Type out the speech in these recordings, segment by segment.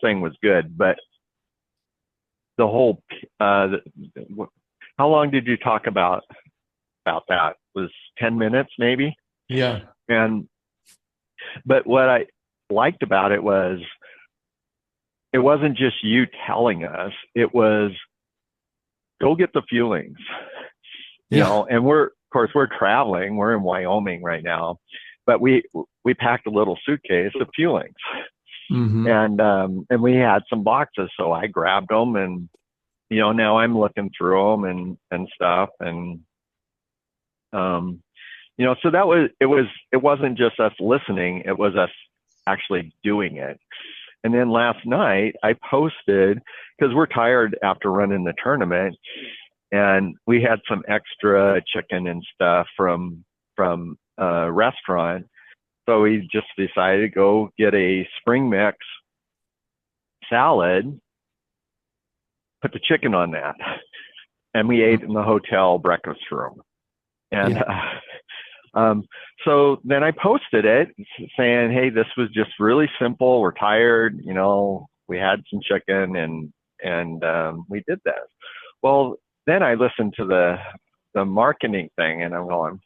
thing was good, but the whole, how long did you talk about that? It was 10 minutes maybe. Yeah. And, but what I liked about it was, it wasn't just you telling us, it was go get the feelings, Yeah. and of course, we're traveling, we're in Wyoming right now, but we packed a little suitcase of feelings, Hmm. and we had some boxes. So I grabbed them, and, now I'm looking through them and stuff. And, so it wasn't just us listening, it was us actually doing it. And then last night I posted, because we're tired after running the tournament, and we had some extra chicken and stuff from a restaurant. So we just decided to go get a spring mix salad, put the chicken on that, and we ate in the hotel breakfast room. And Yeah. um, so then I posted it saying, "Hey, this was just really simple. We're tired. We had some chicken, and we did this." Well, then I listened to the marketing thing, and I'm going,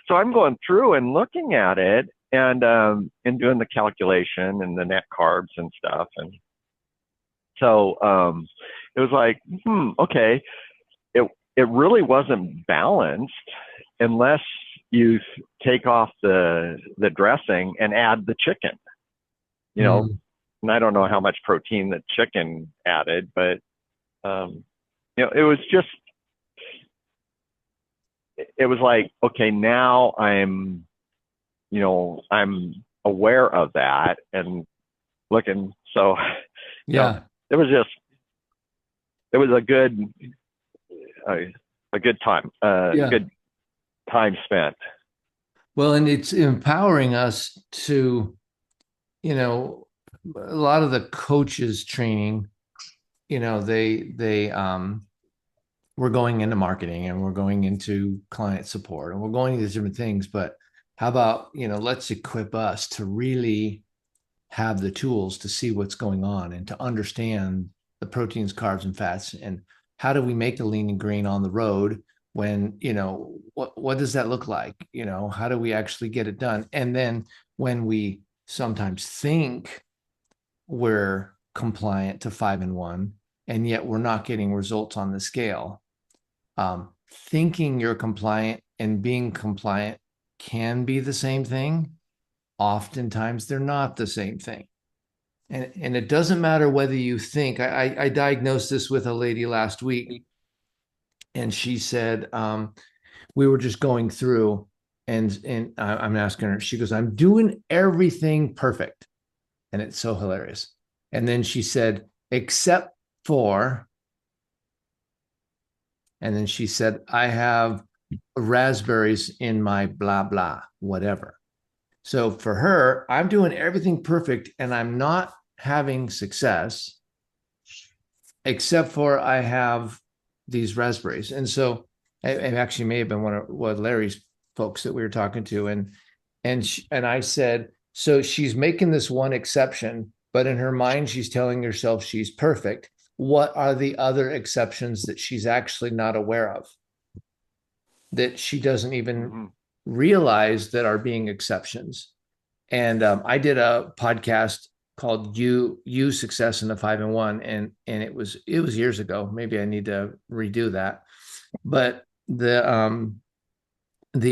So I'm going through and looking at it, and doing the calculation and the net carbs and stuff. And so it was like, okay, it really wasn't balanced unless you take off the dressing and add the chicken. You know, Mm. and I don't know how much protein the chicken added, but it was just, it was like, okay, now I'm aware of that and looking. So, Yeah. it was just, it was a good time, Yeah. good time spent. Well, and it's empowering us to, you know, a lot of the coaches training, they we're going into marketing and we're going into client support and we're going into different things, but how about, let's equip us to really have the tools to see what's going on and to understand the proteins, carbs, and fats, and how do we make the lean and green on the road when, what does that look like? How do we actually get it done? And then when we sometimes think we're compliant to 5 and 1, and yet we're not getting results on the scale. Thinking you're compliant and being compliant can be the same thing. Oftentimes, they're not the same thing. And it doesn't matter whether you think. I diagnosed this with a lady last week, and she said, we were just going through, and I'm asking her. She goes, "I'm doing everything perfect," and it's so hilarious. And then she said, "Except for," and then she said, "I have raspberries in my blah blah whatever." So for her, I'm doing everything perfect and I'm not having success, except for I have these raspberries. And so it actually may have been one of Larry's folks that we were talking to, and I said, so she's making this one exception, but in her mind she's telling herself she's perfect. What are the other exceptions that she's actually not aware of, that she doesn't even Mm-hmm. realize that are being exceptions? And I did a podcast called "You Success in the 5 and 1," and it was years ago. Maybe I need to redo that. But the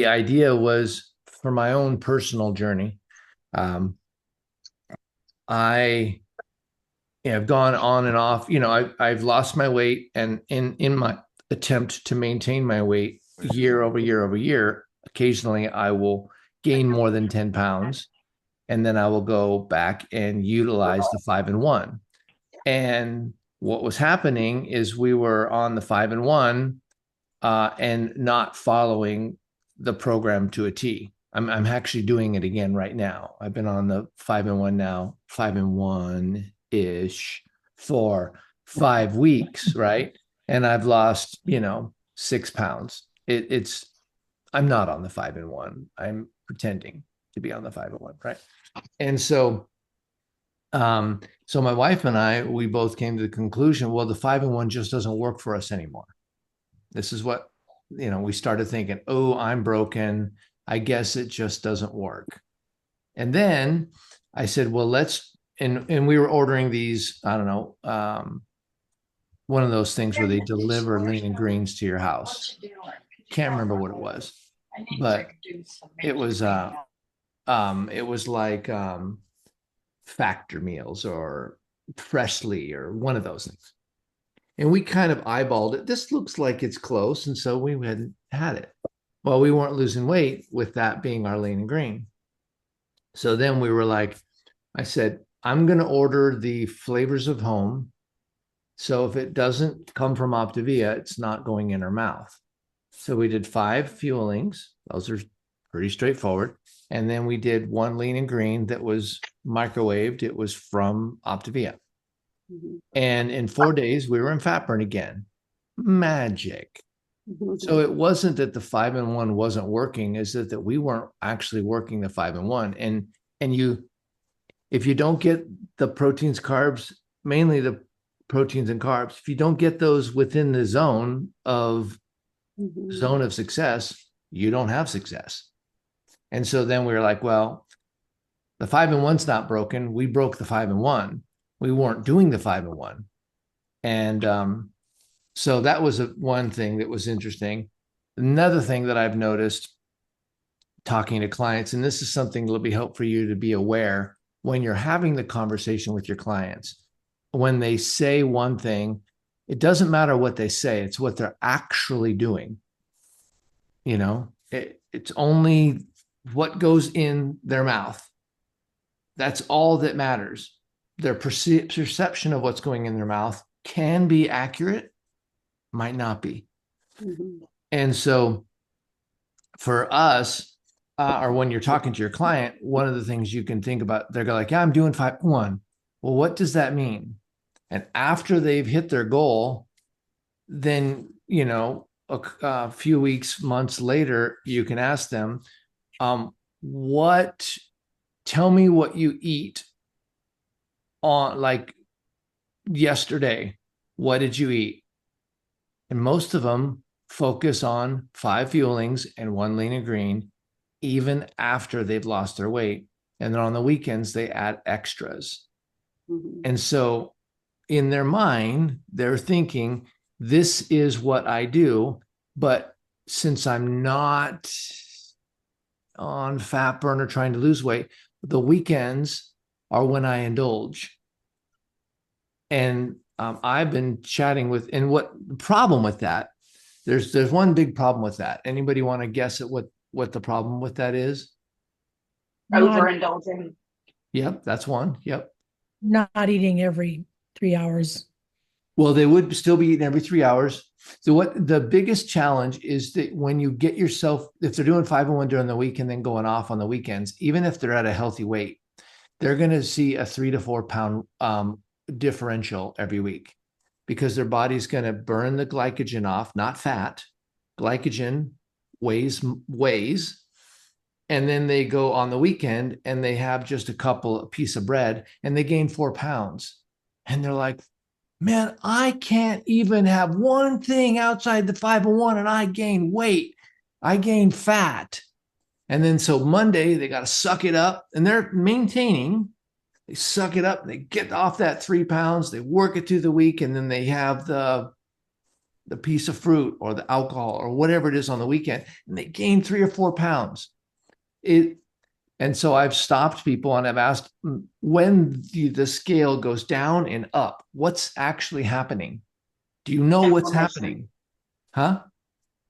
idea was for my own personal journey. Um, I have gone on and off. I've lost my weight, and in my attempt to maintain my weight year over year over year, occasionally I will gain more than 10 pounds, and then I will go back and utilize the 5 and 1. And what was happening is we were on the 5 and 1 and not following the program to a T. I'm actually doing it again right now. I've been on the 5 and 1 now, 5 and 1 ish for 5 weeks, right? And I've lost, 6 pounds. It's I'm not on the 5 and 1. I'm pretending to be on the 5 and 1, right? And so So my wife and I, we both came to the conclusion, well, the 5-in-1 just doesn't work for us anymore. This is what, we started thinking, oh, I'm broken. I guess it just doesn't work. And then I said, well, and we were ordering these, I don't know, one of those things where they deliver lean and greens to your house. Can't remember what it was, but it was, it was like, Factor Meals or Freshly or one of those things. And we kind of eyeballed it. This looks like it's close. And so we hadn't had it. Well, we weren't losing weight with that being our lean and green. So then we were like, I said, I'm going to order the flavors of home. So if it doesn't come from Optavia, it's not going in our mouth. So we did 5 fuelings. Those are pretty straightforward. And then we did 1 lean and green that was microwaved. It was from Optavia. Mm-hmm. And in 4 days, we were in fat burn again. Magic. Mm-hmm. So it wasn't that the 5-in-1 wasn't working, is that we weren't actually working the 5-in-1. And if you don't get the proteins, carbs, mainly the proteins and carbs, if you don't get those within the zone of success, you don't have success. And so then we were like, well, the 5-in-1's not broken. We broke the 5-in-1. We weren't doing the 5-in-1. And so that was one thing that was interesting. Another thing that I've noticed talking to clients, and this is something that'll be helpful for you to be aware when you're having the conversation with your clients. When they say one thing, it doesn't matter what they say. It's what they're actually doing. It's only what goes in their mouth. That's all that matters. Their perception of what's going in their mouth can be accurate, might not be. Mm-hmm. And so for us, or when you're talking to your client, one of the things you can think about, they're like, yeah, I'm doing 5-in-1. Well, what does that mean? And after they've hit their goal, then, a few weeks, months later, you can ask them, tell me what you eat on, like, yesterday. What did you eat? And most of them focus on 5 fuelings and 1 lean and green, even after they've lost their weight. And then on the weekends, they add extras. Mm-hmm. And so in their mind, they're thinking, this is what I do. But since I'm not on fat burner trying to lose weight, the weekends are when I indulge. And I've been chatting with, and what the problem with that, there's one big problem with that. Anybody want to guess at what the problem with that is? Overindulging. Yep, that's one. Yep. Not eating every 3 hours. Well, they would still be eating every 3 hours. So what the biggest challenge is that when you get yourself, if they're doing 5-in-1 during the week and then going off on the weekends, even if they're at a healthy weight, they're going to see a 3 to 4 pound differential every week, because their body's going to burn the glycogen off, not fat. Glycogen weighs, and then they go on the weekend and they have just a piece of bread and they gain 4 pounds. And they're like, man, I can't even have one thing outside the 5-in-1 and I gain weight. I gain fat. And then so Monday, they got to suck it up, and they're maintaining. They suck it up, they get off that 3 pounds, they work it through the week, and then they have the piece of fruit or the alcohol or whatever it is on the weekend, and they gain 3 or 4 pounds. And so I've stopped people and I've asked, when the scale goes down and up, what's actually happening? Do you know what's happening? Huh?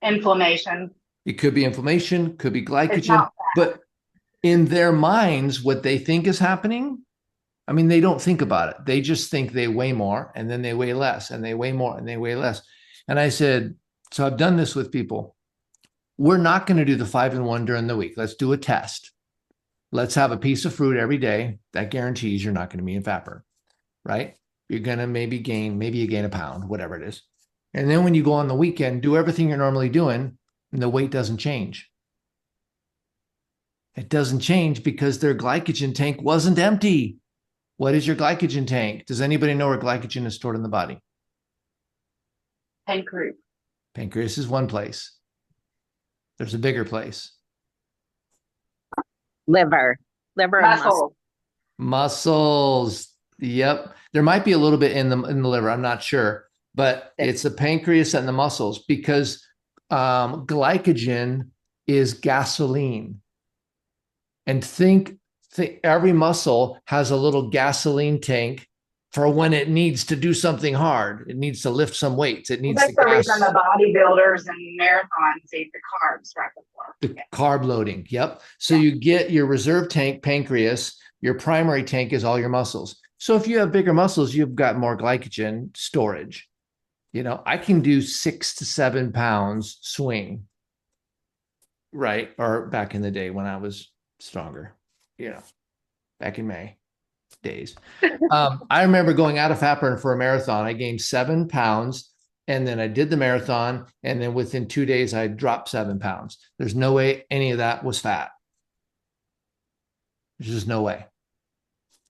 Inflammation. It could be inflammation, could be glycogen, but in their minds, what they think is happening, I mean, they don't think about it. They just think they weigh more, and then they weigh less, and they weigh more, and they weigh less. And I said, so I've done this with people. We're not going to do the 5-in-1 during the week. Let's do a test. Let's have a piece of fruit every day. That guarantees you're not going to be in fat burn, right? You're going to maybe you gain a pound, whatever it is. And then when you go on the weekend, do everything you're normally doing, and the weight doesn't change. It doesn't change because their glycogen tank wasn't empty. What is your glycogen tank? Does anybody know where glycogen is stored in the body? Pancreas. Pancreas is one place. There's a bigger place. Liver and muscle. Muscles. Yep. There might be a little bit in the liver. I'm not sure, but it's the pancreas and the muscles because glycogen is gasoline. And think every muscle has a little gasoline tank for when it needs to do something hard. It needs to lift some weights. It needs That's the reason the bodybuilders and marathons eat the carbs right before. The carb loading. Yep. So you get your reserve tank, pancreas. Your primary tank is all your muscles. So if you have bigger muscles, you've got more glycogen storage. You know, I can do 6 to 7 pounds swing. Right. Or back in the day when I was stronger, you know, back in May days. I remember going out of fat burn for a marathon. I gained 7 pounds and then I did the marathon. And then within 2 days, I dropped 7 pounds. There's no way any of that was fat. There's just no way.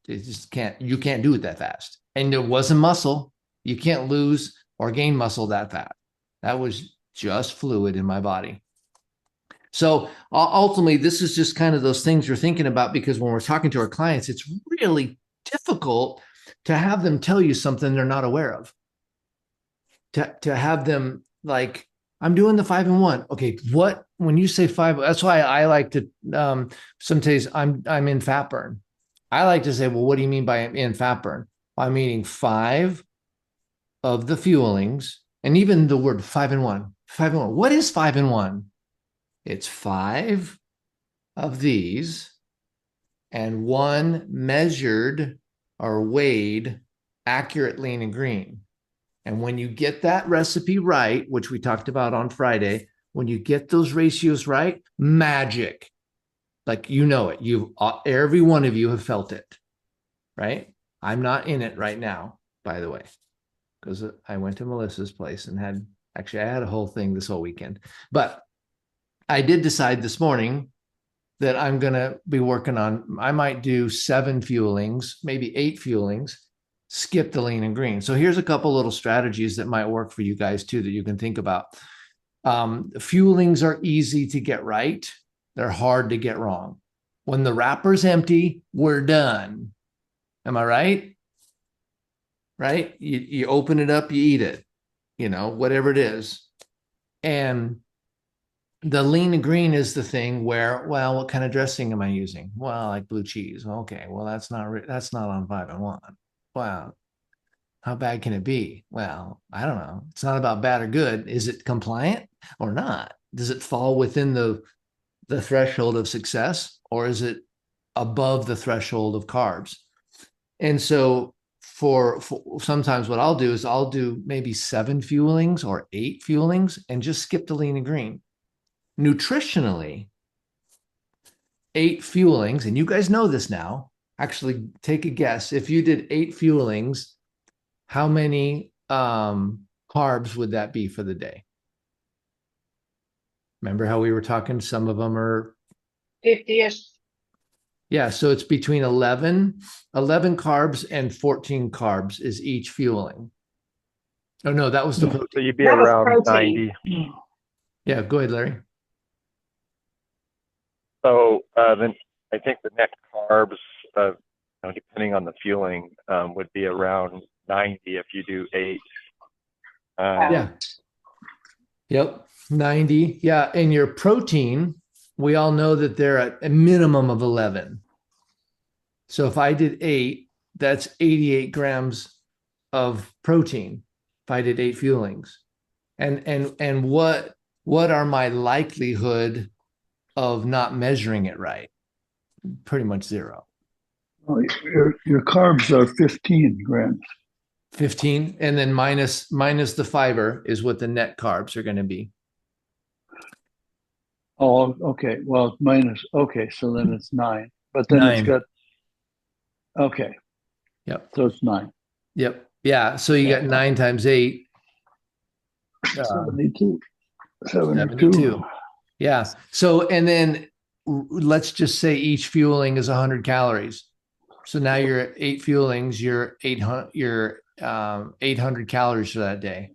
You can't do it that fast. And it wasn't muscle. You can't lose or gain muscle that fast. That was just fluid in my body. So ultimately, this is just kind of those things you're thinking about because when we're talking to our clients, it's really difficult to have them tell you something they're not aware of. To have them like, I'm doing the 5 and 1. Okay, what when you say 5? That's why I like to sometimes I'm in fat burn. I like to say, well, what do you mean by in fat burn? I'm eating 5 of the fuelings, and even the word 5 and 1. 5 and 1. What is 5 and 1? It's 5 of these and 1 measured or weighed accurate lean and green. And when you get that recipe right, which we talked about on Friday, when you get those ratios right, magic. Like, you know it. Every one of you have felt it, right? I'm not in it right now, by the way, because I went to Melissa's place and I had a whole thing this whole weekend. But I did decide this morning that I'm going to be working on, I might do 7 fuelings, maybe 8 fuelings, skip the lean and green. So here's a couple little strategies that might work for you guys too, that you can think about. Fuelings are easy to get right. They're hard to get wrong. When the wrapper's empty, we're done. Am I right? Right? You open it up, you eat it, you know, whatever it is. And the lean and green is the thing where, well, what kind of dressing am I using? Well, like blue cheese. Okay, well, that's not on 5 and 1. Wow. How bad can it be? Well, I don't know. It's not about bad or good. Is it compliant or not? Does it fall within the threshold of success, or is it above the threshold of carbs? And so for sometimes what I'll do is I'll do maybe 7 fuelings or 8 fuelings and just skip the lean and green. Nutritionally, 8 fuelings, and you guys know this now. Actually, take a guess. If you did 8 fuelings, how many carbs would that be for the day? Remember how we were talking? Some of them are 50-ish. Yeah, so it's between 11 carbs and 14 carbs is each fueling. Oh, no, that was the protein. So you'd be around 90. Yeah, go ahead, Larry. So then I think the net carbs, depending on the fueling, would be around 90 if you do 8. Yeah. Yep. 90. Yeah. And your protein, we all know that they're at a minimum of 11. So if I did 8, that's 88 grams of protein. If I did 8 fuelings. And what are my likelihood of not measuring it right? Pretty much 0. Well, your carbs are 15 grams. 15, and then minus the fiber is what the net carbs are going to be. Oh, okay. Well, minus. Okay, so then it's 9. But then 9. It's got. Okay. Yep. So it's 9. Yep. Yeah. So you got 9 times 8. 72. 72. Yeah. So, and then let's just say each fueling is 100 calories. So now you're at 8 fuelings, you're 800 calories for that day.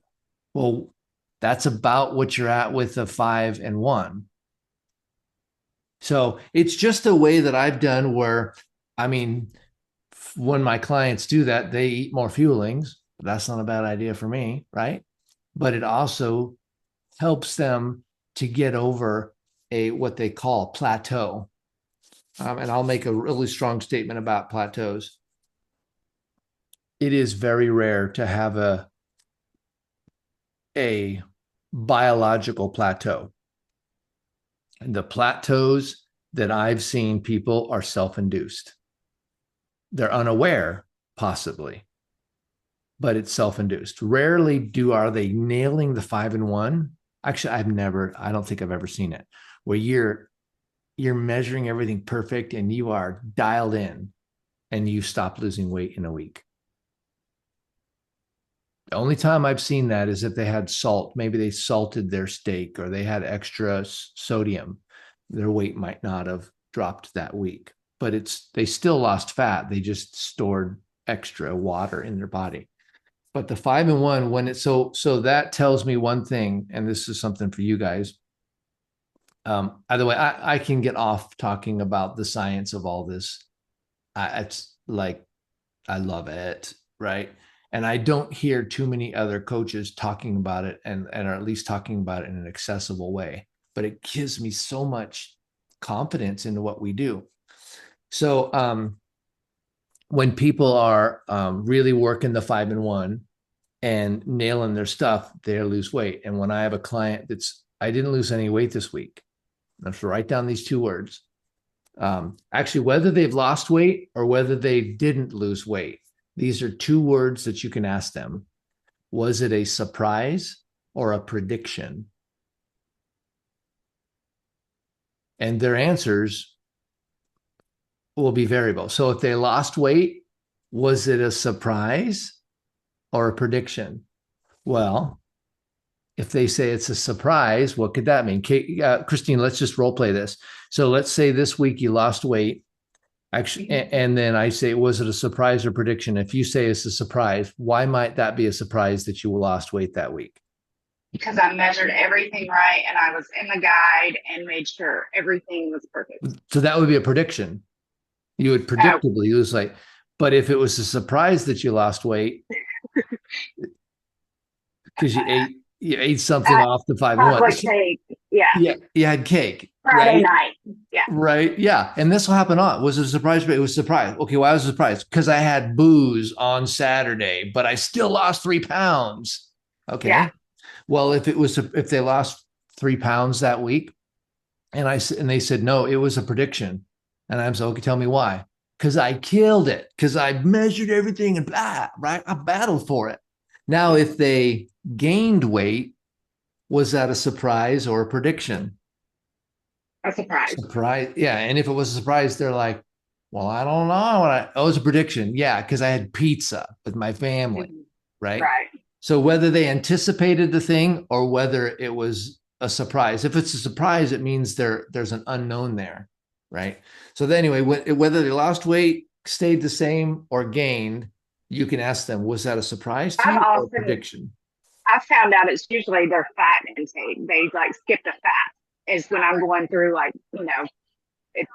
Well, that's about what you're at with a 5 and 1. So it's just a way that I've done where, I mean, when my clients do that, they eat more fuelings. That's not a bad idea for me, right? But it also helps them to get over what they call plateau. And I'll make a really strong statement about plateaus. It is very rare to have a biological plateau. And the plateaus that I've seen people are self-induced. They're unaware, possibly, but it's self-induced. Rarely are they nailing the 5 and 1. Actually, I don't think I've ever seen it where you're measuring everything perfect and you are dialed in and you stop losing weight in a week. The only time I've seen that is if they had salt. Maybe they salted their steak or they had extra sodium. Their weight might not have dropped that week, but they still lost fat. They just stored extra water in their body. But the 5 and 1, when it's so that tells me one thing, and this is something for you guys. Either way, I can get off talking about the science of all this. It's like, I love it, right? And I don't hear too many other coaches talking about it and or at least talking about it in an accessible way. But it gives me so much confidence into what we do. So when people are really working the 5 and 1 and nailing their stuff, they lose weight. And when I have a client I didn't lose any weight this week. I have to write down these 2 words. Actually, whether they've lost weight or whether they didn't lose weight, these are 2 words that you can ask them. Was it a surprise or a prediction? And their answers will be variable. So if they lost weight, was it a surprise or a prediction? Well, if they say it's a surprise, what could that mean? Christine, let's just role play this. So let's say this week you lost weight. Actually, and then I say, was it a surprise or prediction? If you say it's a surprise, why might that be a surprise that you lost weight that week? Because I measured everything right and I was in the guide and made sure everything was perfect. So that would be a prediction. You would predictably lose weight. But if it was a surprise that you lost weight, because you ate something off the 5 and 1. Like cake. Yeah. Yeah, you had cake. Friday night. Yeah. Right. Yeah. And this will happen was it a surprise? It was a surprise. Okay. Why was it a surprise? Because I had booze on Saturday, but I still lost 3 pounds. Okay. Yeah. Well, if they lost 3 pounds that week and they said, no, it was a prediction. And I'm so, okay, tell me why. Because I killed it. Because I measured everything and blah, right? I battled for it. Now, if they gained weight, was that a surprise or a prediction? A surprise. Surprise. Yeah. And if it was a surprise, they're like, well, I don't know. It was a prediction. Yeah. Because I had pizza with my family. Right. Right. So whether they anticipated the thing or whether it was a surprise, if it's a surprise, it means there's an unknown there. Right. So then anyway, whether they lost weight, stayed the same or gained, you can ask them, was that a surprise to you or a prediction? I found out it's usually their fat intake. They like skip the fat. Is when I'm going through, like,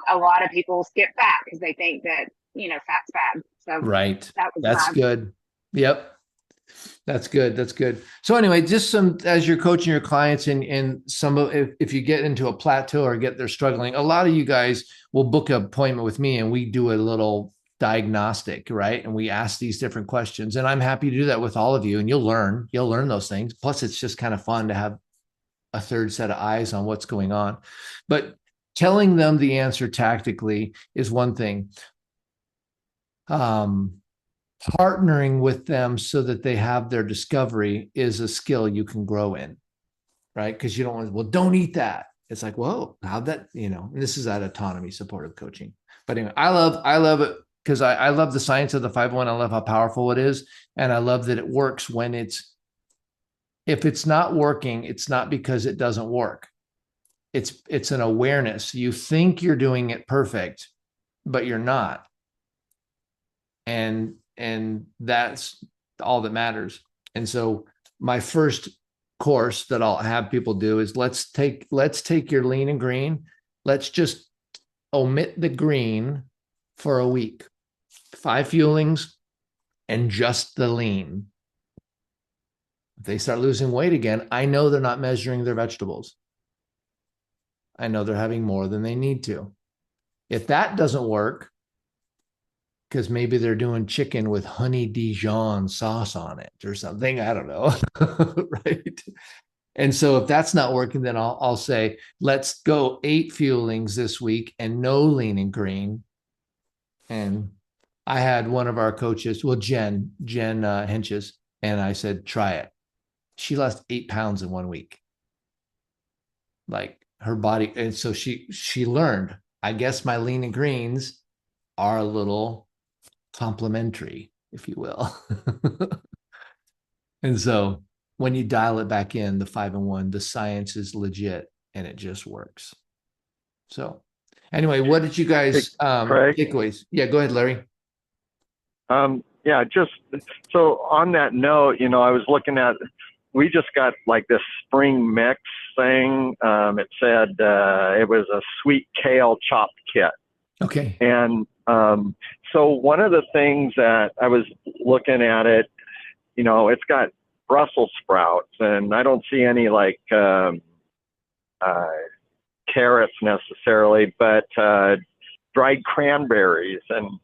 a lot of people skip fat because they think that, fat's bad. So right. That's good. Yep. That's good. That's good. So anyway, just as you're coaching your clients and if you get into a plateau or they're struggling, a lot of you guys will book an appointment with me and we do a little diagnostic, right? And we ask these different questions, and I'm happy to do that with all of you, and you'll learn those things. Plus it's just kind of fun to have a third set of eyes on what's going on. But telling them the answer tactically is one thing. Partnering with them so that they have their discovery is a skill you can grow in, right? Because you don't want, well, don't eat that. It's like, whoa, how'd that, and this is that autonomy supportive coaching. But anyway, I love it because I love the science of the 5-1. I love how powerful it is. And I love that it works when if it's not working, it's not because it doesn't work. It's an awareness. You think you're doing it perfect, but you're not. and that's all that matters. And so my first course that I'll have people do is let's take your lean and green. Let's just omit the green for a week. 5 fuelings and just the lean. If they start losing weight again, I know they're not measuring their vegetables. I know they're having more than they need to. If that doesn't work, because maybe they're doing chicken with honey Dijon sauce on it or something, I don't know. Right. And so if that's not working, then I'll say, let's go 8 fuelings this week and no lean and green. And I had one of our coaches, well, Jen Henches, and I said, try it. She lost 8 pounds in 1 week. Like her body. And so she learned, I guess my lean and greens are a little complementary, if you will. And so when you dial it back in, the 5 and 1, the science is legit and it just works. So anyway, what did you guys takeaways? Yeah, go ahead, Larry. Yeah, just so on that note, I was looking at, we just got like this spring mix thing. It said it was a sweet kale chopped kit. Okay. And so one of the things that I was looking at it, it's got Brussels sprouts, and I don't see any like carrots necessarily, but dried cranberries, and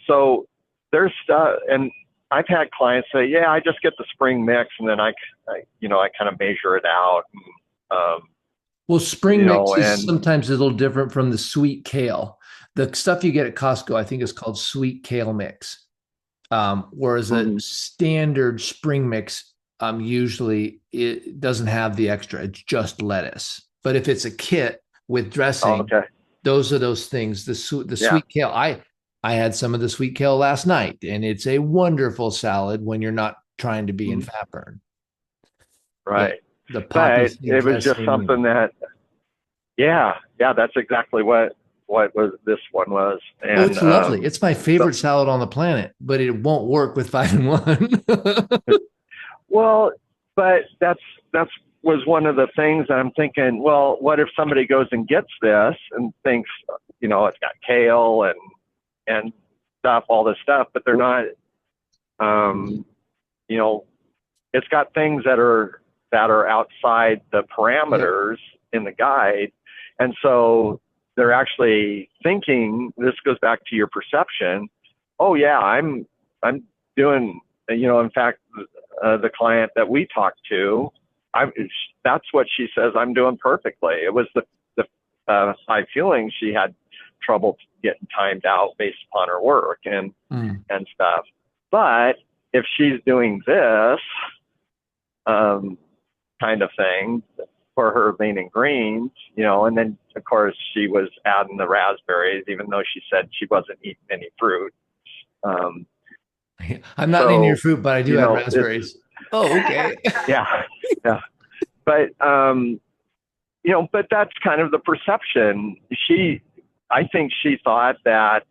so there's stuff. And I've had clients say, "Yeah, I just get the spring mix, and then I kind of measure it out." And, well, spring mix is sometimes a little different from the sweet kale. The stuff you get at Costco, I think, is called sweet kale mix. Whereas a standard spring mix, usually it doesn't have the extra, it's just lettuce. But if it's a kit with dressing, those are those things. The sweet kale. I had some of the sweet kale last night, and it's a wonderful salad when you're not trying to be in fat burn. Right. The poppy but it was just something that, that's exactly what this one was. And it's lovely. It's my favorite salad on the planet, but it won't work with 5 and 1. Well, but that's was one of the things I'm thinking, well, what if somebody goes and gets this and thinks, it's got kale and stuff, all this stuff, but they're not, it's got things that are outside the parameters in the guide. And so they're actually thinking, this goes back to your perception. Oh yeah, I'm doing, in fact, the client that we talked to, that's what she says, I'm doing perfectly. It was the 5 feelings she had trouble getting timed out based upon her work and stuff. But if she's doing this kind of thing for her lean and greens, and then of course she was adding the raspberries, even though she said she wasn't eating any fruit. I'm not eating your fruit, but I do have raspberries. Oh, okay. Yeah. But but that's kind of the perception. I think she thought that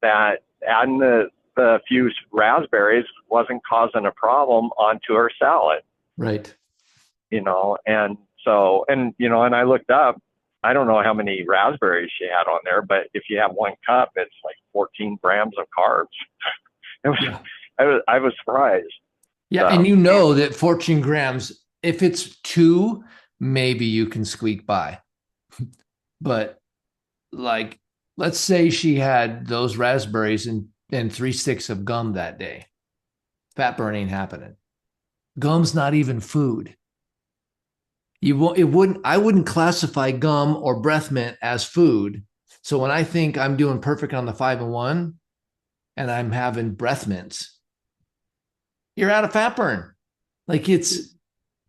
adding the few raspberries wasn't causing a problem onto her salad. Right. And so, and I looked up, I don't know how many raspberries she had on there, but if you have 1 cup, it's like 14 grams of carbs. I was surprised. Yeah. And that 14 grams, if it's 2, maybe you can squeak by. But like, let's say she had those raspberries and 3 sticks of gum that day. Fat burn ain't happening. Gum's not even food. I wouldn't classify gum or breath mint as food. So when I think I'm doing perfect on the 5 and 1 and I'm having breath mints, you're out of fat burn. Like, it's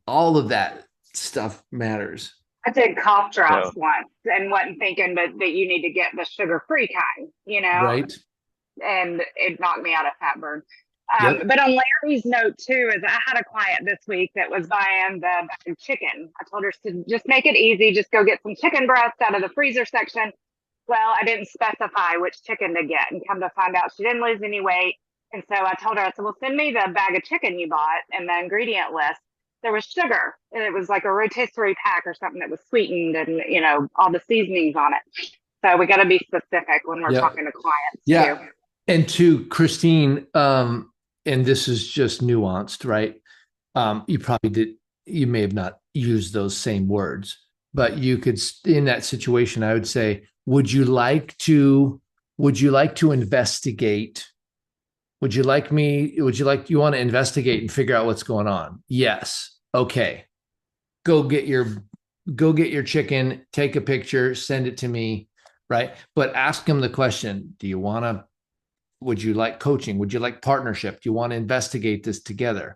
all of that stuff matters. I did cough drops once and wasn't thinking that you need to get the sugar-free kind, Right. And it knocked me out of fat burn. But on Larry's note too, is I had a client this week that was buying the chicken. I told her to just make it easy. Just go get some chicken breasts out of the freezer section. Well, I didn't specify which chicken to get, and come to find out she didn't lose any weight. And so I told her, I said, well, send me the bag of chicken you bought and the ingredient list. There was sugar, and it was like a rotisserie pack or something that was sweetened and, all the seasonings on it. So we got to be specific when we're talking to clients too. And to Christine, and this is just nuanced, right? You may have not used those same words, but you could, in that situation, I would say, would you like to investigate? You want to investigate and figure out what's going on? Yes. Okay. Go get your chicken, take a picture, send it to me. Right. But ask them the question, would you like coaching? Would you like partnership? Do you want to investigate this together?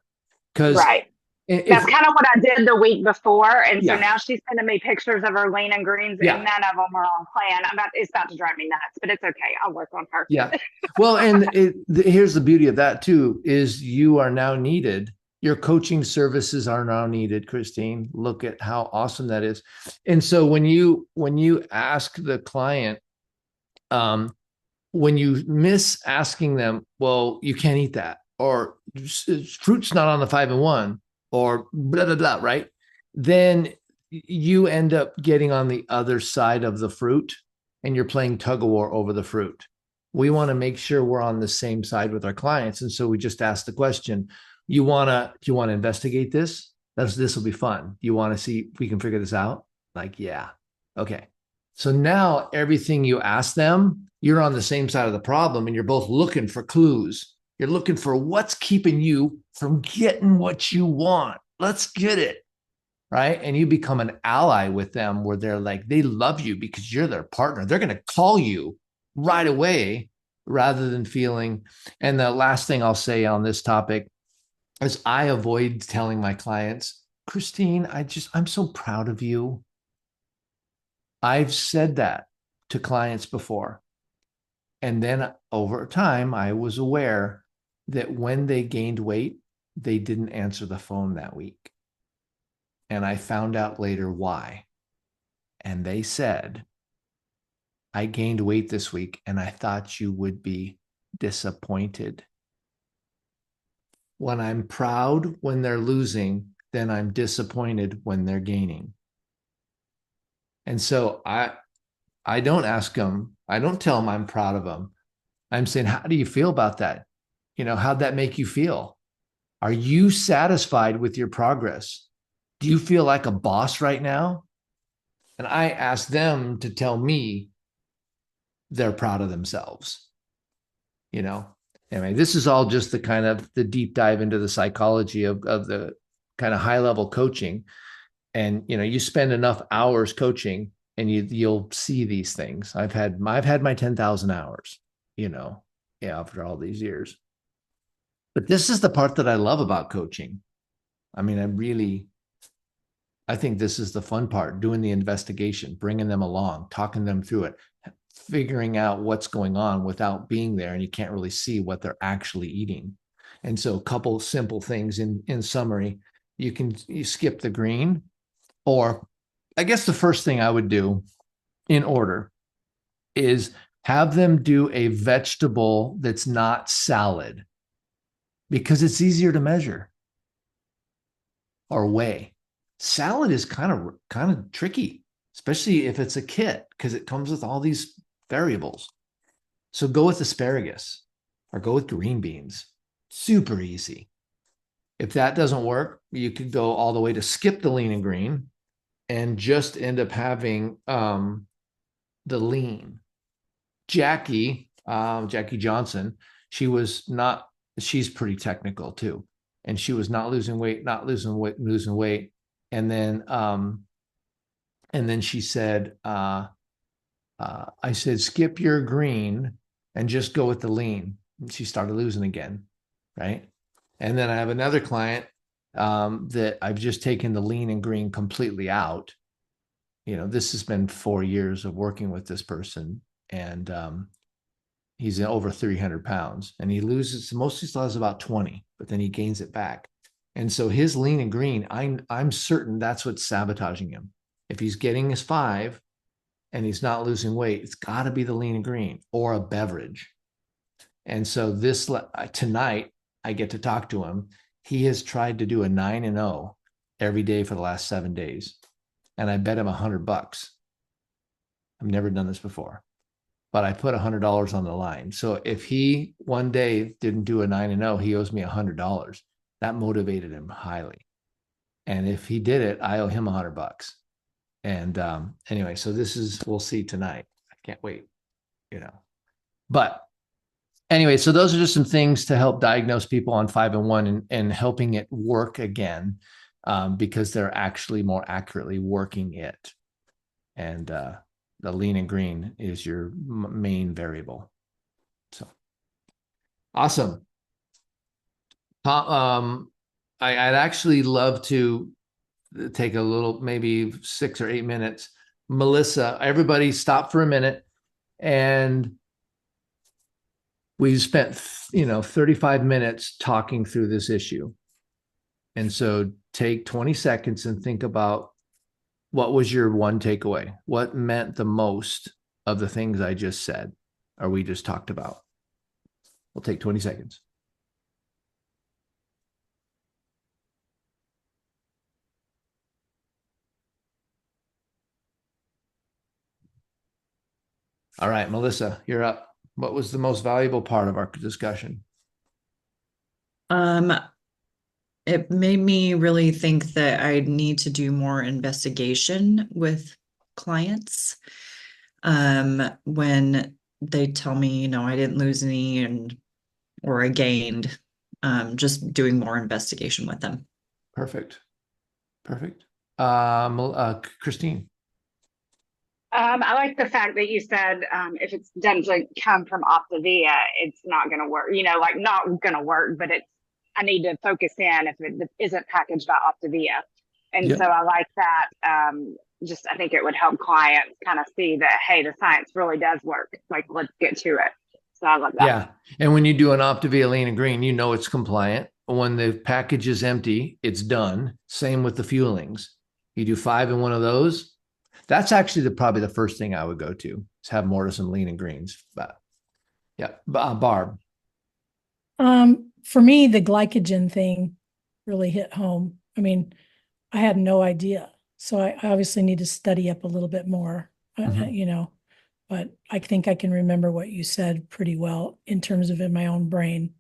Because that's kind of what I did the week before. And so now she's sending me pictures of her lean and greens, and none of them are on plan. It's about to drive me nuts, but it's okay. I'll work on her. Yeah. Well, and here's the beauty of that too, is you are now needed. Your coaching services are now needed, Christine. Look at how awesome that is. And so when you ask the client, when you miss asking them, well, you can't eat that, or fruit's not on the 5 and 1, or blah, blah, blah, right? Then you end up getting on the other side of the fruit and you're playing tug of war over the fruit. We want to make sure we're on the same side with our clients. And so we just ask the question, do you want to investigate this? This will be fun. Do you want to see if we can figure this out? Like, yeah. Okay. So now everything you ask them, you're on the same side of the problem, and you're both looking for clues. You're looking for what's keeping you from getting what you want. Let's get it. Right. And you become an ally with them, where they're like, they love you because you're their partner. They're going to call you right away rather than feeling. And the last thing I'll say on this topic is I avoid telling my clients, Christine, I'm so proud of you. I've said that to clients before. And then over time, I was aware that when they gained weight, they didn't answer the phone that week. And I found out later why. And they said, I gained weight this week and I thought you would be disappointed. When I'm proud when they're losing, then I'm disappointed when they're gaining. And so I don't ask them, I don't tell them I'm proud of them. I'm saying, how do you feel about that? How'd that make you feel? Are you satisfied with your progress? Do you feel like a boss right now? And I ask them to tell me they're proud of themselves. Anyway, this is all just the kind of the deep dive into the psychology of the kind of high level coaching. And, you spend enough hours coaching and you'll see these things. I've had my 10,000 hours, after all these years. But this is the part that I love about coaching. I mean, I think this is the fun part, doing the investigation, bringing them along, talking them through it, figuring out what's going on without being there, and you can't really see what they're actually eating. And so a couple simple things in summary, you skip the green, or I guess the first thing I would do in order is have them do a vegetable that's not salad, because it's easier to measure or weigh. Salad is kind of tricky, especially if it's a kit, because it comes with all these variables. So go with asparagus or go with green beans. Super easy. If that doesn't work, you could go all the way to skip the lean and green and just end up having the lean. Jackie Johnson, she's pretty technical too. And she was not losing weight. And then she said, I said, skip your green and just go with the lean. And she started losing again. Right. And then I have another client that I've just taken the lean and green completely out. This has been 4 years of working with this person, and he's over 300 pounds, and he mostly still has about 20, but then he gains it back. And so his lean and green, I'm certain that's what's sabotaging him. If he's getting his 5 and he's not losing weight, it's got to be the lean and green or a beverage. And so this tonight, I get to talk to him. He has tried to do a 9-0 every day for the last 7 days. And I bet him $100. I've never done this before, but I put $100 on the line. So if he one day didn't do a 9-0, he owes me $100. That motivated him highly. And if he did it, I owe him $100. And anyway, so we'll see tonight. I can't wait, but anyway, so those are just some things to help diagnose people on 5-1 and helping it work again, because they're actually more accurately working it. And the lean and green is your main variable. So awesome. I'd actually love to take a little, maybe 6 or 8 minutes. Melissa, everybody stop for a minute. And we spent, 35 minutes talking through this issue. And so take 20 seconds and think about, what was your one takeaway? What meant the most of the things I just said, or we just talked about? We'll take 20 seconds. All right, Melissa, you're up. What was the most valuable part of our discussion? It made me really think that I need to do more investigation with clients. When they tell me, I didn't lose any or I gained, just doing more investigation with them. Perfect. Christine. I like the fact that you said if it doesn't come from Optavia, it's not going to work. Not going to work, but I need to focus in if it isn't packaged by Optavia. And Yep. so I like that. I think it would help clients kind of see that, hey, the science really does work. Like, let's get to it. So I love that. Yeah. And when you do an Optavia lean and green, it's compliant. When the package is empty, it's done. Same with the fuelings. You do 5 in one of those. That's actually probably the first thing I would go to, is have Mortis and lean and greens. But yeah, Barb. For me, the glycogen thing really hit home. I mean, I had no idea. So I obviously need to study up a little bit more, but I think I can remember what you said pretty well in terms of in my own brain.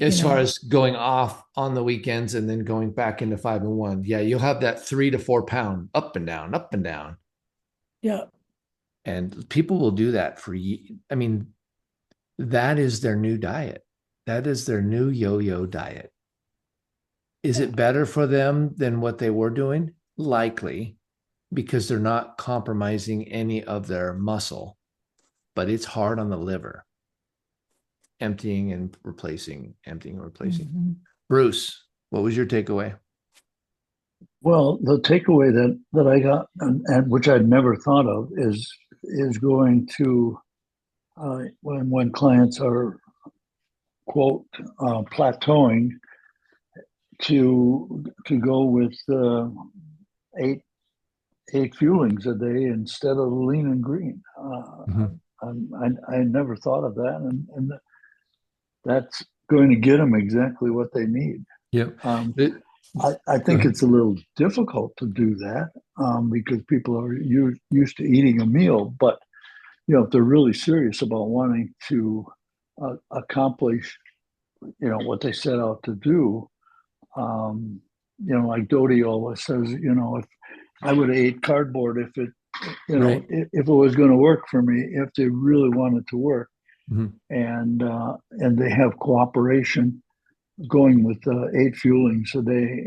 As far as going off on the weekends and then going back into 5-1. Yeah, you'll have that 3 to 4 pound up and down, up and down. Yeah. And people will do that that is their new diet. That is their new yo-yo diet. Is it better for them than what they were doing? Likely, because they're not compromising any of their muscle, but it's hard on the liver. Emptying and replacing. Mm-hmm. Bruce, what was your takeaway? Well, the takeaway that I got, and which I'd never thought of, is going to when clients are quote plateauing, to go with 8 fuelings a day instead of lean and green. I never thought of that, and that's going to get them exactly what they need. Yep. I think it's a little difficult to do that because people are used to eating a meal, but if they're really serious about wanting to accomplish what they set out to do, like Dodie always says, if I would have ate cardboard if it Right. if it was going to work for me, if they really wanted to work. Mm-hmm. And they have cooperation, going with 8 fuelings a day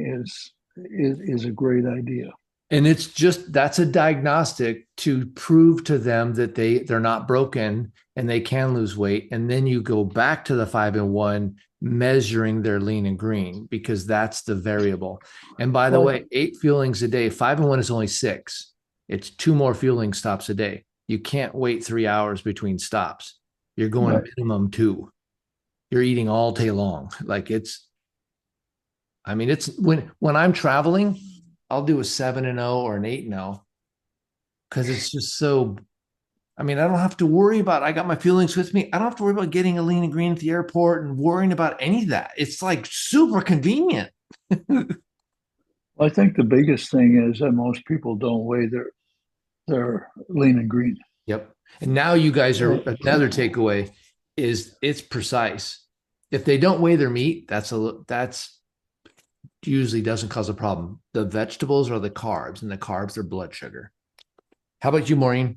is a great idea. And that's a diagnostic to prove to them that they're not broken and they can lose weight. And then you go back to the 5-1, measuring their lean and green, because that's the variable. And by the way, 8 fuelings a day, 5-1 is only 6. It's 2 more fueling stops a day. You can't wait 3 hours between stops. You're going Right. minimum 2. You're eating all day long. It's when I'm traveling, I'll do a 7-0 or an 8-0 because it's just so I mean, I don't have to worry about, I got my feelings with me. I don't have to worry about getting a lean and green at the airport and worrying about any of that. It's like super convenient. I think the biggest thing is that most people don't weigh their lean and green. Yep. And now you guys are, Uh, another takeaway is it's precise. If they don't weigh their meat, that's usually doesn't cause a problem. The vegetables are the carbs, and the carbs are blood sugar. How about you, Maureen?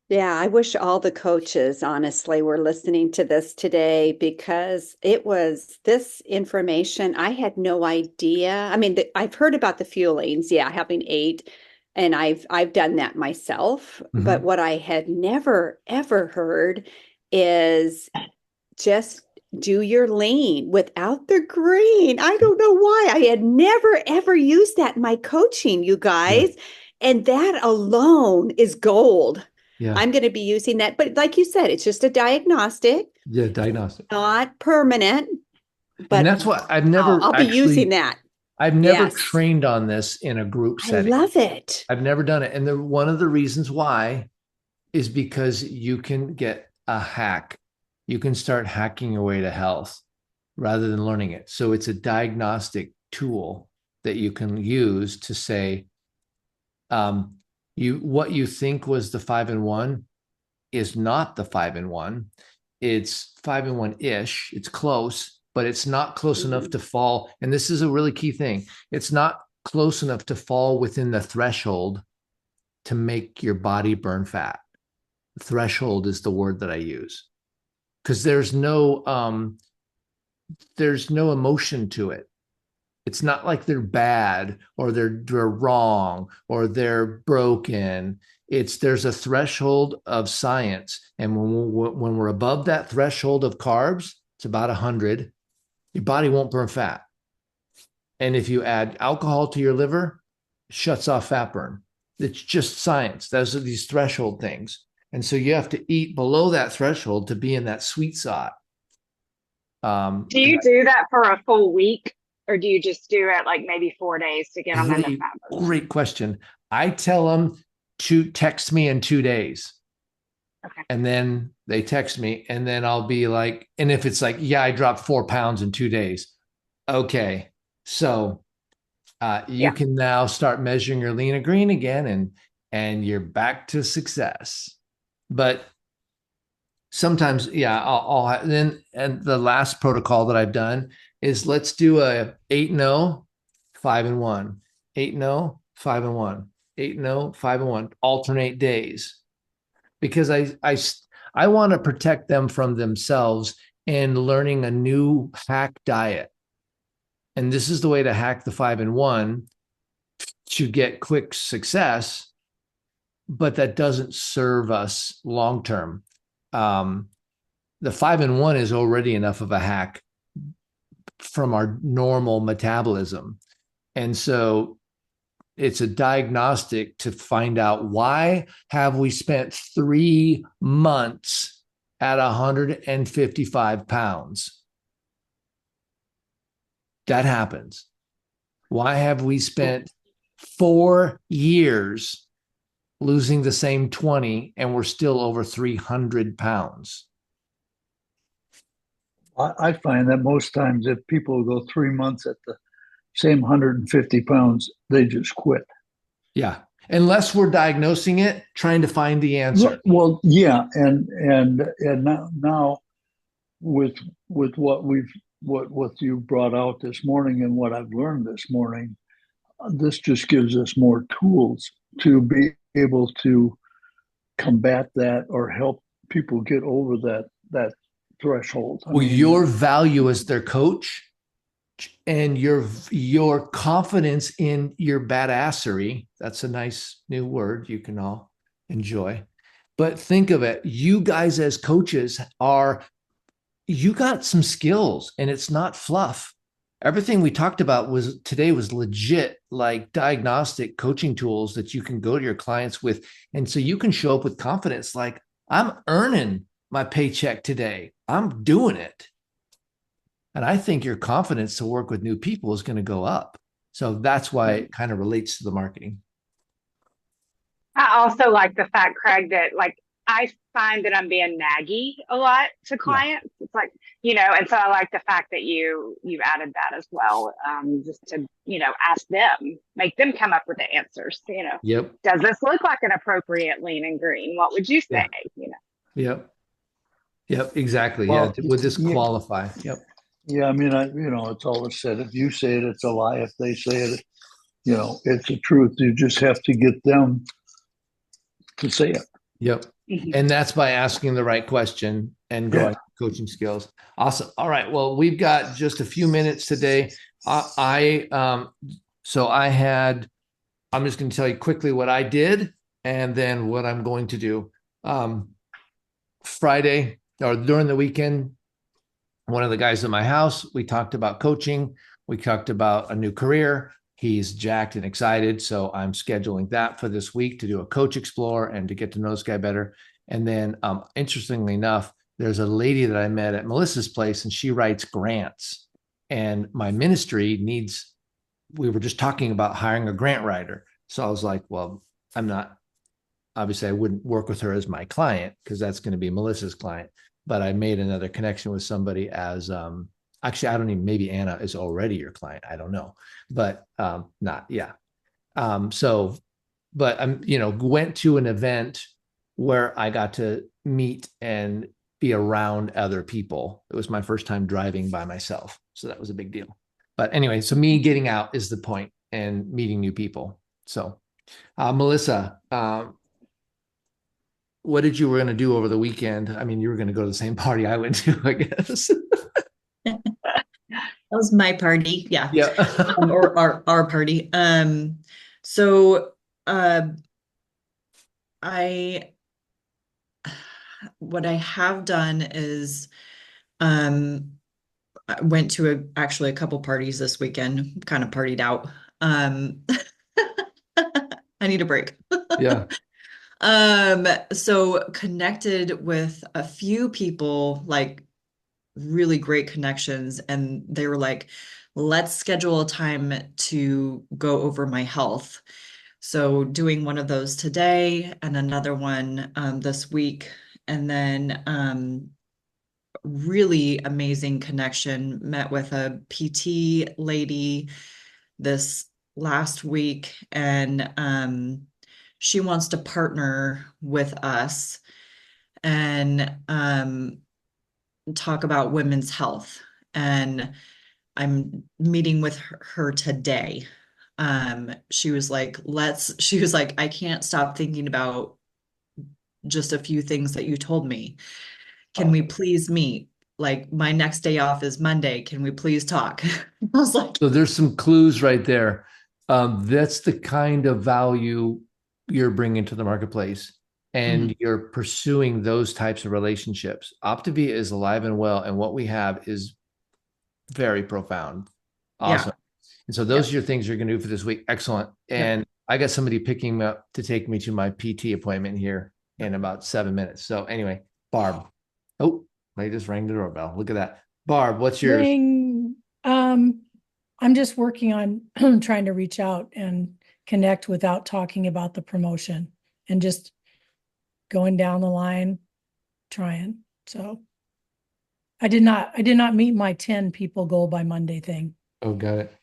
Yeah, I wish all the coaches, honestly, were listening to this today because it was this information. I had no idea. I mean, I've heard about the fuelings, yeah, having 8, and I've done that myself. But what I had never ever heard is just do your lean without the green. I don't know why. I had never ever used that in my coaching, you guys. And that alone is gold. Yeah. I'm going to be using that. But like you said, it's just a diagnostic, Yeah, diagnostic. not permanent. But And that's what I've never I'll be using that. I've never Yes. trained on this in a group I setting. love it. I've never done it. And one of the reasons why is because you can get a hack. You can start hacking your way to health rather than learning it. So it's a diagnostic tool that you can use to say, what you think was the 5-in-1 is not the 5-in-1. It's 5-in-1-ish. It's close, but it's not close enough to fall. And this is a really key thing. It's not close enough to fall within the threshold to make your body burn fat. Threshold is the word that I use because there's no emotion to it. It's not like they're bad or they're wrong or they're broken. There's a threshold of science. And when we're above that threshold of carbs, it's about 100, your body won't burn fat. And if you add alcohol to your liver, it shuts off fat burn. It's just science. Those are these threshold things. And so you have to eat below that threshold to be in that sweet spot. Do you do that for a full week? Or do you just do it like maybe 4 days to get them in the fat burn? Great question. I tell them to text me in 2 days. Okay. And then they text me, and then I'll be like, and if it's like, yeah, I dropped 4 pounds in 2 days. Okay. So you can now start measuring your lean and green again, and you're back to success. But sometimes, I'll then, and the last protocol that I've done is let's do a 8-0, 5-in-1, 8-0, 5-in-1, 8-0, 5-in-1, alternate days, because I want to protect them from themselves and learning a new hack diet. And this is the way to hack the 5-in-1 to get quick success, but that doesn't serve us long term. The 5-in-1 is already enough of a hack from our normal metabolism. And so it's a diagnostic to find out, why have we spent 3 months at 155 pounds? That happens. Why have we spent 4 years losing the same 20 and we're still over 300 pounds? I find that most times if people go 3 months at the same 150 pounds, they just quit. Yeah. Unless we're diagnosing it, trying to find the answer. Well, yeah. And now with what you brought out this morning and what I've learned this morning, this just gives us more tools to be able to combat that or help people get over that threshold. Well, your value as their coach and your confidence in your badassery, that's a nice new word you can all enjoy. But think of it, you guys as coaches you got some skills, and it's not fluff. Everything we talked about today was legit, like diagnostic coaching tools that you can go to your clients with. And so you can show up with confidence, like, I'm earning my paycheck today. I'm doing it. And I think your confidence to work with new people is going to go up. So that's why it kind of relates to the marketing. I also like the fact, Craig, that like I find that I'm being naggy a lot to Yeah. clients. It's like, and so I like the fact that you added that as well. Just to, ask them, make them come up with the answers, Yep. does this look like an appropriate lean and green? What would you say? Yeah. Yep. Yep. Exactly. Well, Yeah. Would this yeah, qualify? Yep. yeah. I mean, it's always said, if you say it, it's a lie. If they say it, it's the truth. You just have to get them to say it. Yep. Mhm. And that's by asking the right question and growing coaching skills. Awesome. All right. Well, we've got just a few minutes today. So I'm just going to tell you quickly what I did and then what I'm going to do. Friday or during the weekend, one of the guys at my house, we talked about coaching. We talked about a new career. He's jacked and excited. So I'm scheduling that for this week to do a coach explore and to get to know this guy better. And then interestingly enough, there's a lady that I met at Melissa's place and she writes grants. And my ministry we were just talking about hiring a grant writer. So I was like, well, obviously I wouldn't work with her as my client because that's going to be Melissa's client. But I made another connection with somebody as actually, I don't even, maybe Anna is already your client. I don't know, but not, yeah. But went to an event where I got to meet and be around other people. It was my first time driving by myself. So that was a big deal. But anyway, so me getting out is the point and meeting new people. So Melissa, what did you were going to do over the weekend? I mean, you were going to go to the same party I went to, I guess. That was my party. Yeah. Yeah. Or our party. So what I have done is I went to actually a couple parties this weekend, kind of partied out. I need a break. Yeah. So connected with a few people, like really great connections, and they were like, let's schedule a time to go over my health. So doing one of those today and another one this week. And then really amazing connection. Met with a PT lady this last week, and she wants to partner with us and talk about women's health. And I'm meeting with her today. She was like, I can't stop thinking about just a few things that you told me. Can we please meet? Like, my next day off is Monday. Can we please talk? I was like, So there's some clues right there. That's the kind of value you're bringing to the marketplace, and you're pursuing those types of relationships. Optavia is alive and well, and what we have is very profound. Awesome. And so those are your things you're going to do for this week. Excellent. And I got somebody picking me up to take me to my PT appointment here in about 7 minutes. So anyway, Barb. Oh, they just rang the doorbell. Look at that. Barb, what's yours? Ring. I'm just working on trying to reach out and connect without talking about the promotion and just going down the line, trying. So I did not meet my 10 people goal by Monday thing. Oh, got it.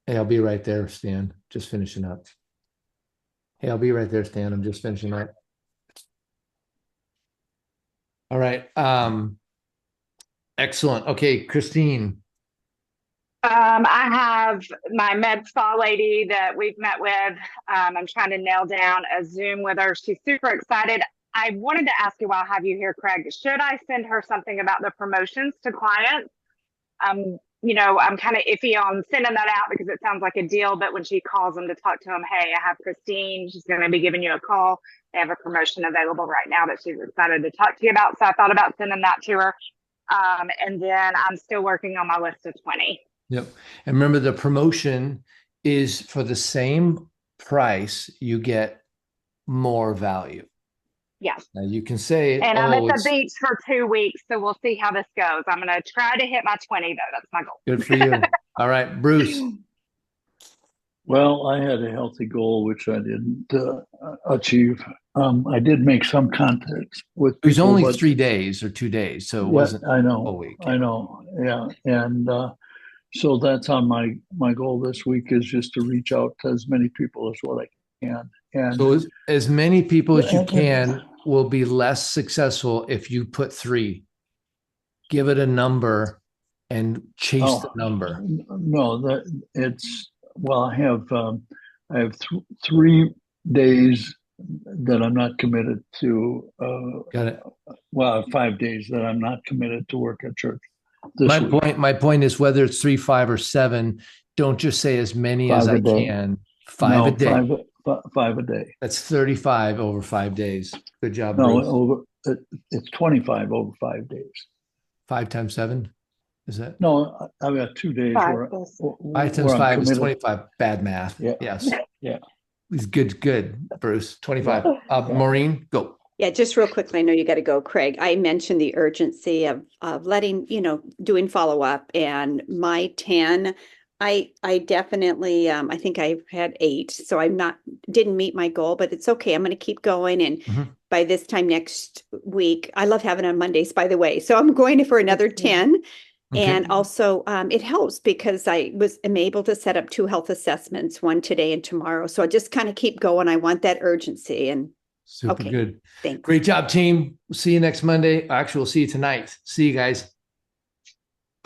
Hey, I'll be right there, Stan. Just finishing up. Hey, I'll be right there, Stan. I'm just finishing up. All right. Excellent. Okay, Christine. I have my med spa lady that we've met with. I'm trying to nail down a Zoom with her. She's super excited. I wanted to ask you while I have you here, Craig, should I send her something about the promotions to clients? I'm kind of iffy on sending that out because it sounds like a deal, but when she calls them to talk to them, hey, I have Christine, she's going to be giving you a call. They have a promotion available right now that she's excited to talk to you about. So I thought about sending that to her. And then I'm still working on my list of 20. Yep. And remember, the promotion is for the same price, you get more value. Yes. Now you can say, and I'm at the beach for 2 weeks, so we'll see how this goes. I'm going to try to hit my 20, though. That's my goal. Good for you. All right, Bruce. Well, I had a healthy goal, which I didn't achieve. I did make some contacts with It was people, only but 3 days or 2 days, so it yeah, wasn't I a know, week. I know, yeah, and so that's on my goal this week is just to reach out to as many people as what I can, and So as many people as you and can will be less successful if you put 3. Give it a number and chase the oh number. no, that it's well, I have 3 days that I'm not committed to. Got it. Well, 5 days that I'm not committed to work at church My this week. point is whether it's 3, 5, or 7, don't just say as many as Five I a day. can. 5 a No, day. five a day. That's 35 over 5 days. Good job, No, Bruce. it's 25 over 5 days. 5 times 7, is that? No, I've got 2 days 5 5 times where I'm 5 is committed. 25. Bad math. Yeah. Yes. Yeah. It's good, Bruce. 25. Yeah. Maureen, go. Yeah, just real quickly, I know you got to go, Craig. I mentioned the urgency of letting, doing follow up, and my 10. I definitely I think I've had 8, so didn't meet my goal, but it's okay. I'm going to keep going, and by this time next week, I love having on Mondays, by the way. So I'm going for another 10. Okay. And also, it helps because am able to set up 2 health assessments, one today and tomorrow. So I just kind of keep going. I want that urgency, and Super okay. good. Thanks. Great job, team. We'll see you next Monday. Actually, we'll see you tonight. See you guys.